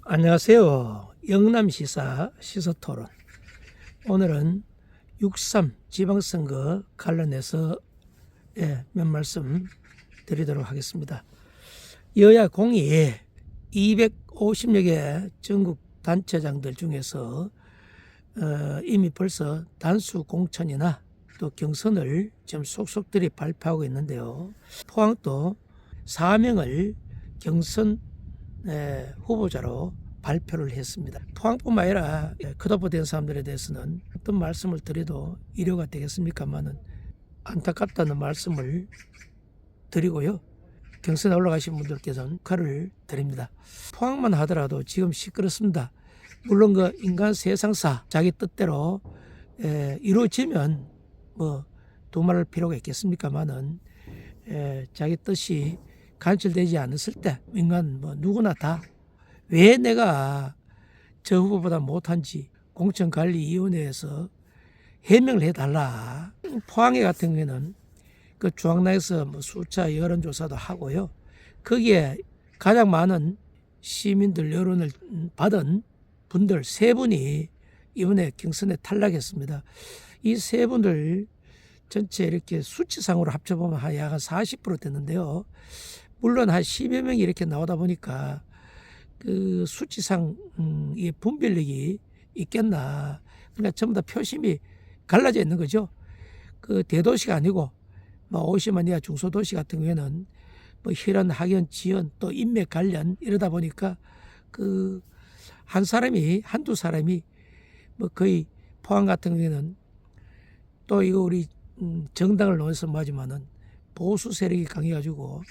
안녕하세요. 영남시사 시사토론. 오늘은 6.3 지방선거 관련해서 몇 말씀 드리도록 하겠습니다. 여야 공이 250여 개 전국 단체장들 중에서 이미 벌써 단수 공천이나 또 경선을 지금 속속들이 발표하고 있는데요. 포항도 4명을 경선 후보자로 발표를 했습니다. 포항뿐만 아니라 컷오프된 사람들에 대해서는 어떤 말씀을 드려도 이료가 되겠습니까마는 안타깝다는 말씀을 드리고요. 경선에 올라가신 분들께서는 축하를 드립니다. 포항만 하더라도 지금 시끄럽습니다. 물론 그 인간 세상사 자기 뜻대로 이루어지면 뭐 두말할 필요가 있겠습니까마는 자기 뜻이 간철되지 않았을 때 인간 뭐 누구나 다 왜 내가 저 후보보다 못한지 공천관리위원회에서 해명을 해달라. 포항에 같은 경우에는 그 중앙당에서 뭐 수차 여론조사도 하고요. 거기에 가장 많은 시민들 여론을 받은 분들 세 분이 이번에 경선에 탈락했습니다. 이 세 분들 전체 이렇게 수치상으로 합쳐보면 약 한 40% 됐는데요. 물론 한 10여 명이 이렇게 나오다 보니까 그 수치상 이 분별력이 있겠나. 그러니까 전부 다 표심이 갈라져 있는 거죠. 그 대도시가 아니고 뭐 50만 이하 중소도시 같은 경우에는 뭐 혈연, 학연, 지연 또 인맥 관련 이러다 보니까 그 한 사람이 한두 사람이 뭐 거의 포항 같은 경우에는 또 이거 우리 정당을 놓아서 뭐하지만은 보수 세력이 강해가지고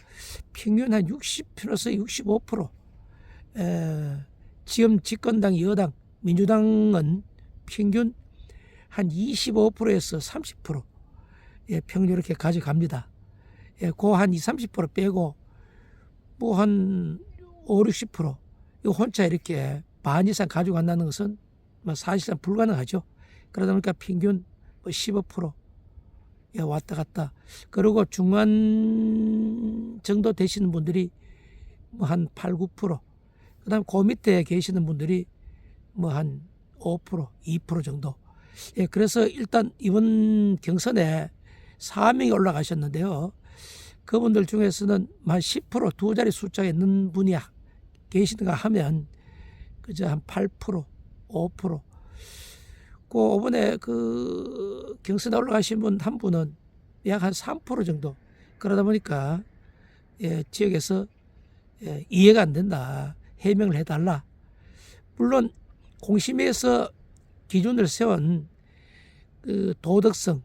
평균 한 60%에서 65%. 지금 집권당 여당 민주당은 평균 한 25%에서 30% 평균 이렇게 가져갑니다. 그 한 20, 30% 빼고 뭐 한 5, 60% 이거 혼자 이렇게 반 이상 가져간다는 것은 뭐 사실상 불가능하죠. 그러다 보니까 평균 뭐 15% 왔다 갔다. 그리고 중간 정도 되시는 분들이 뭐 한 8, 9%. 그다음 그 밑에 계시는 분들이 뭐 한 5%, 2% 정도. 그래서 일단 이번 경선에 4명이 올라가셨는데요. 그분들 중에서는 한 10% 두 자리 숫자에 있는 분이 계시는가 하면 그저 한 8%, 5%. 그 이번에 그 경선에 올라가신 분 한 분은 약 한 3% 정도. 그러다 보니까 지역에서 이해가 안 된다. 해명을 해달라. 물론 공심위에서 기준을 세운 그 도덕성,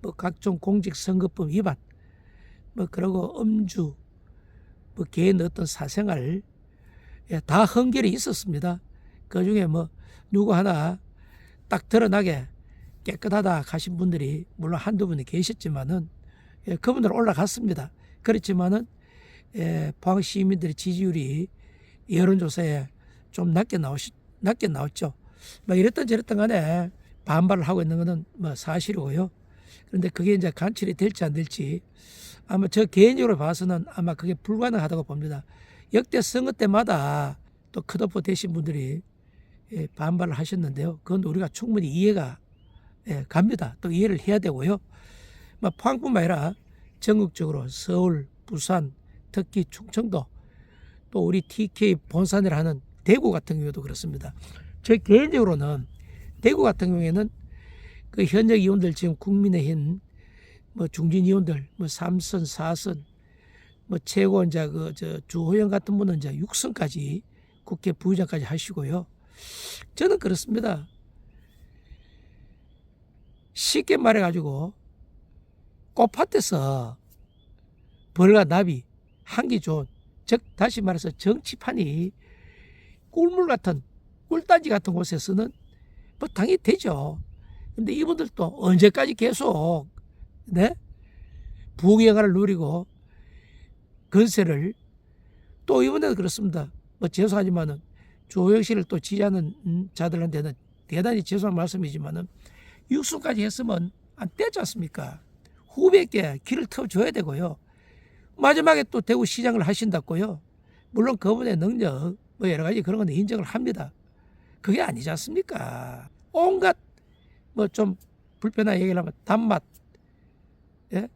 뭐 각종 공직선거법 위반, 뭐 그리고 음주, 뭐 개인 어떤 사생활 다 헌결이 있었습니다. 그 중에 뭐 누구 하나 딱 드러나게 깨끗하다 하신 분들이 물론 한두 분이 계셨지만은 그분들 올라갔습니다. 그렇지만은 포항 시민들의 지지율이 여론조사에 좀 낮게 나왔죠. 뭐 이랬던 저랬던 간에 반발을 하고 있는 것은 뭐 사실이고요. 그런데 그게 이제 간철이 될지 안 될지 아마 저 개인적으로 봐서는 아마 그게 불가능하다고 봅니다. 역대 선거 때마다 또 컷오프 되신 분들이 반발을 하셨는데요. 그건 우리가 충분히 이해가 갑니다. 또 이해를 해야 되고요. 뭐 포항뿐만 아니라 전국적으로 서울, 부산, 특히 충청도 또 우리 TK 본산이라 하는 대구 같은 경우도 그렇습니다. 저 개인적으로는 대구 같은 경우에는 그 현역 의원들 지금 국민의힘 뭐 중진 의원들 뭐 3선, 4선 뭐 최고 이제 그 주호영 같은 분은 이제 6선까지 국회 부의장까지 하시고요. 저는 그렇습니다. 쉽게 말해가지고 꽃밭에서 벌과 나비 한기 좋은 즉 다시 말해서 정치판이 꿀물 같은 꿀단지 같은 곳에서는 뭐 당연히 되죠. 근데 이분들도 언제까지 계속 부귀영화를 누리고 건세를 또 이번에도 그렇습니다. 뭐 죄송하지만은 조영 씨를 또 지지하는 자들한테는 대단히 죄송한 말씀이지만은 육수까지 했으면 안 되지 않습니까? 후배께 길을 터줘야 되고요. 마지막에 또 대구 시장을 하신다고요. 물론 그분의 능력 뭐 여러 가지 그런 건 인정을 합니다. 그게 아니지 않습니까? 온갖 뭐 좀 불편하게 얘기를 하면 단맛, 예?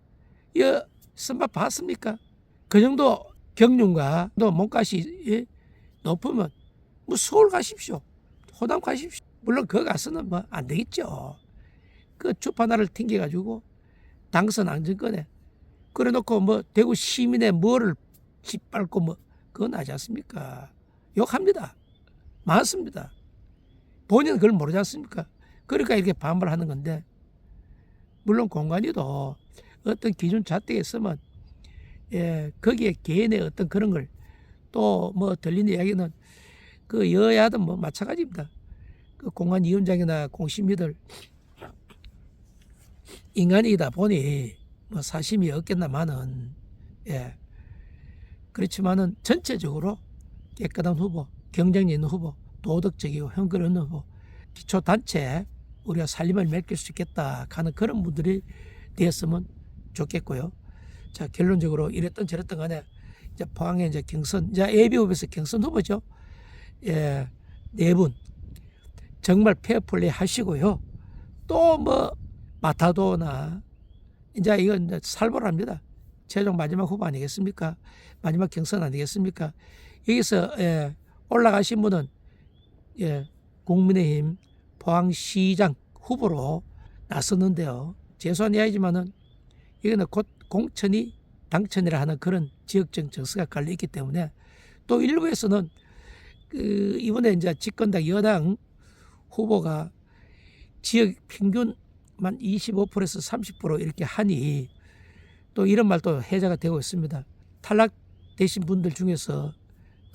이 쓴맛 봤습니까? 그 정도 경륜과 또 몸값이 예? 높으면 뭐 서울 가십시오. 호남 가십시오. 물론 그 가서는 뭐 안 되겠죠. 그 주파나를 튕겨가지고 당선 안정권에 그래놓고 뭐 대구 시민의 뭐를 짓밟고 뭐 그건 하지 않습니까? 욕합니다. 많습니다. 본인은 그걸 모르지 않습니까? 그러니까 이렇게 반발하는 건데 물론 공간이도 어떤 기준 잣대에 있으면 예, 거기에 개인의 어떤 그런 걸 또 뭐 들리는 이야기는 그 여야든 뭐 마찬가지입니다. 그 공관위원장이나 공심위들 인간이다 보니 뭐 사심이 없겠나마는 예 그렇지만은 전체적으로 깨끗한 후보, 경쟁력 있는 후보, 도덕적이고 형편 있는 후보, 기초단체 우리가 살림을 맺길 수 있겠다 하는 그런 분들이 되었으면 좋겠고요. 자 결론적으로 이랬던 저랬던 간에 이제 포항에 이제 경선, 이제 예비후보에서 경선 후보죠. 예, 네 분 정말 페어플레이 하시고요. 또 뭐 마타도나 이제 이건 이제 살벌합니다. 최종 마지막 후보 아니겠습니까? 마지막 경선 아니겠습니까? 여기서 예, 올라가신 분은 예, 국민의힘 포항시장 후보로 나섰는데요. 재수한 이야기지만은 이거는 곧 공천이 당천이라 하는 그런 지역적 정서가 깔려있기 때문에 또 일부에서는 그 이번에 이제 집권당 여당 후보가 지역 평균만 25%에서 30% 이렇게 하니 또 이런 말도 해자가 되고 있습니다. 탈락되신 분들 중에서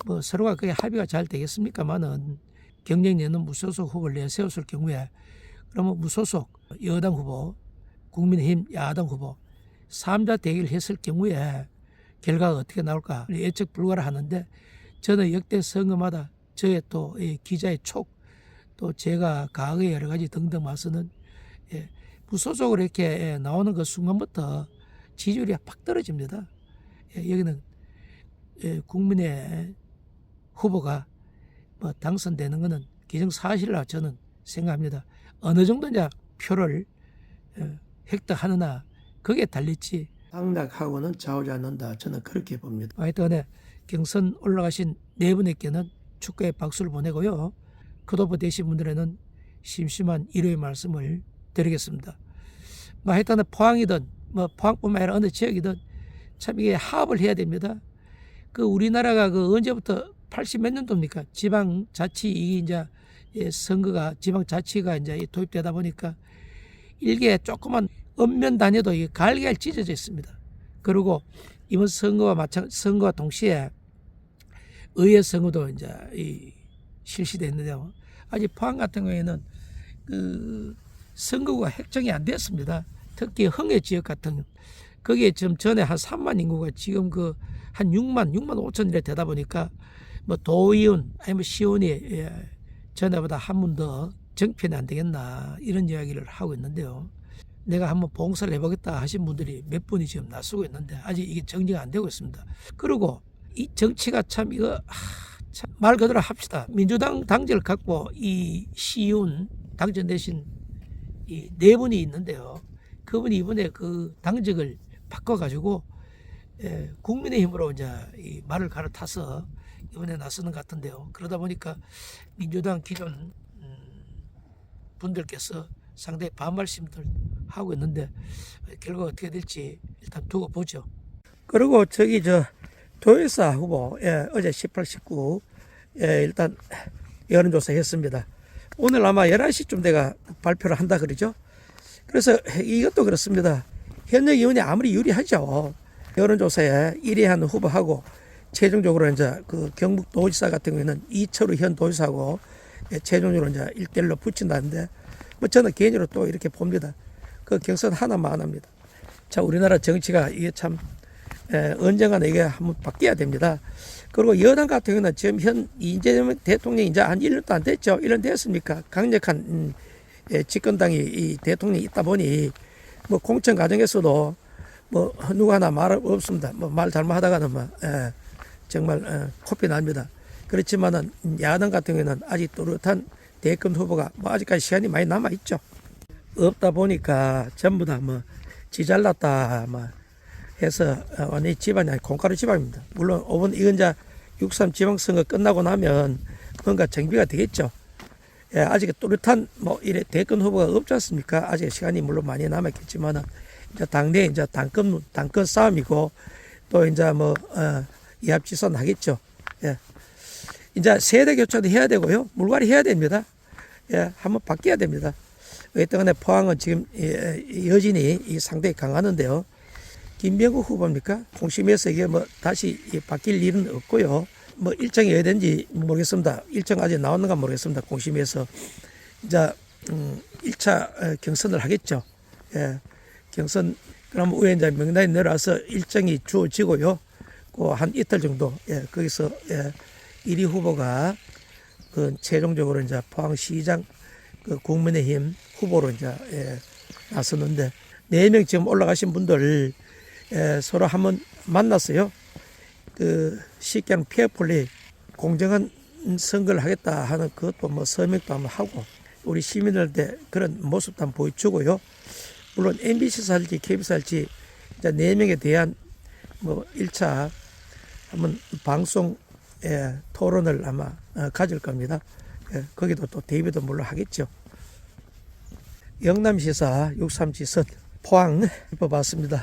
뭐 서로가 그게 합의가 잘 되겠습니까마는 경쟁력 있는 무소속 후보를 내세웠을 경우에 그러면 무소속 여당 후보, 국민의힘 야당 후보 3자 대결을 했을 경우에 결과가 어떻게 나올까 예측 불가를 하는데 저는 역대 선거마다 저의 또 기자의 촉 또 제가 과거에 여러 가지 등등 봐서는 예, 무소속으로 이렇게 나오는 그 순간부터 지지율이 팍 떨어집니다. 예, 여기는 국민의 후보가 뭐 당선되는 것은 기정사실이라 저는 생각합니다. 어느 정도 이제 표를 획득하느냐 그게 달렸지 당락하고는 좌우지 않는다. 저는 그렇게 봅니다. 하여튼 경선 올라가신 네 분에게는 축하의 박수를 보내고요. 컷오프 되신 분들에는 심심한 위로의 말씀을 드리겠습니다. 뭐 하여튼 포항이든 뭐 포항뿐만 아니라 어느 지역이든 참 이게 화합을 해야 됩니다. 그 우리나라가 그 언제부터 80 몇 년도입니까? 지방자치 이게 이제 선거가 지방자치가 이제 도입되다 보니까 일개 조그만 읍면 단위도 이게 갈갈 찢어져 있습니다. 그리고 이번 선거와 동시에 의회 선거도 이제 실시됐는데요. 아직 포항 같은 경우에는 그 선거구가 획정이 안 됐습니다. 특히 흥해 지역 같은 경우 거기에 지금 전에 한 3만 인구가 지금 그 한 6만 5천 이래 되다 보니까 뭐 도의원 아니면 시의원이 전에보다 한 번 더 정편이 안 되겠나 이런 이야기를 하고 있는데요. 내가 한번 봉사를 해보겠다 하신 분들이 몇 분이 지금 나서고 있는데 아직 이게 정리가 안 되고 있습니다. 그리고 이 정치가 참 이거 참 말 그대로 합시다. 민주당 당직을 갖고 이 시의원 당선되신 이 네 분이 있는데요. 그분이 이번에 그 당직을 바꿔가지고 국민의힘으로 이제 이 말을 갈아타서 이번에 나서는 것 같은데요. 그러다 보니까 민주당 기존 분들께서 상당히 반발심들 하고 있는데 결과가 어떻게 될지 일단 두고 보죠. 그리고 저기 도의사 후보 어제 18, 19 일단 여론조사 했습니다. 오늘 아마 11시쯤 내가 발표를 한다 그러죠. 그래서 이것도 그렇습니다. 현역 의원이 아무리 유리하죠. 여론조사에 1위하는 후보하고 최종적으로 이제 그 경북도지사 같은 경우에는 이철우 현 도지사하고 최종적으로 이제 1대1로 붙인다는데 뭐 저는 개인적으로 또 이렇게 봅니다. 그 경선 하나만 안 합니다. 자, 우리나라 정치가 이게 참 언젠가는 이게 한번 바뀌어야 됩니다. 그리고 여당 같은 경우는 지금 현 이재명 대통령이 이제 한 1년도 안 됐죠. 1년 됐습니까? 강력한 집권당이 이 대통령이 있다 보니 뭐 공천 과정에서도 뭐 누구 하나 말 없습니다. 뭐 말 잘못하다가는 뭐 정말 코피 납니다. 그렇지만은 야당 같은 경우에는 아직 또렷한 대권 후보가 뭐 아직까지 시간이 많이 남아 있죠. 없다 보니까 전부 다 뭐 지잘났다 뭐 해서 완전히 집안이 콩가루 집안입니다. 물론 이번 이건 이제 6.3 지방선거 끝나고 나면 뭔가 정비가 되겠죠. 예, 아직 또렷한 뭐 이래 대권 후보가 없지 않습니까? 아직 시간이 물론 많이 남았겠지만은 이제 당내 이제 당권 싸움이고 또 이제 뭐 이합지선 하겠죠. 예. 이제 세대 교체도 해야 되고요. 물갈이 해야 됩니다. 예, 한번 바뀌어야 됩니다. 어쨌든 포항은 지금 여진이 상당히 강하는데요. 김병국 후보입니까? 공심에서 이게 뭐 다시 바뀔 일은 없고요. 뭐 일정이 어디 된지 모르겠습니다. 일정 아직 나왔는가 모르겠습니다. 공심에서 이제 1차 경선을 하겠죠. 예, 경선 그럼 후에 이제 명단이 내려와서 일정이 주어지고요. 그 한 이틀 정도 거기서 1위 후보가 그 최종적으로 이제 포항시장 그 국민의힘 후보로 이제 나섰는데 4명 지금 올라가신 분들 서로 한번 만났어요. 그 쉽게 하면 페어플레이 공정한 선거를 하겠다 하는 그것도 뭐 서명도 한번 하고 우리 시민들한테 그런 모습도 한번 보여주고요. 물론 MBC에서 할지 KBS 할지 이제 4명에 대한 뭐 1차 한번 방송 토론을 아마 가질 겁니다. 거기도 또 대비도 물론 하겠죠. 영남시사 6.3 지선 포항 뽑았습니다.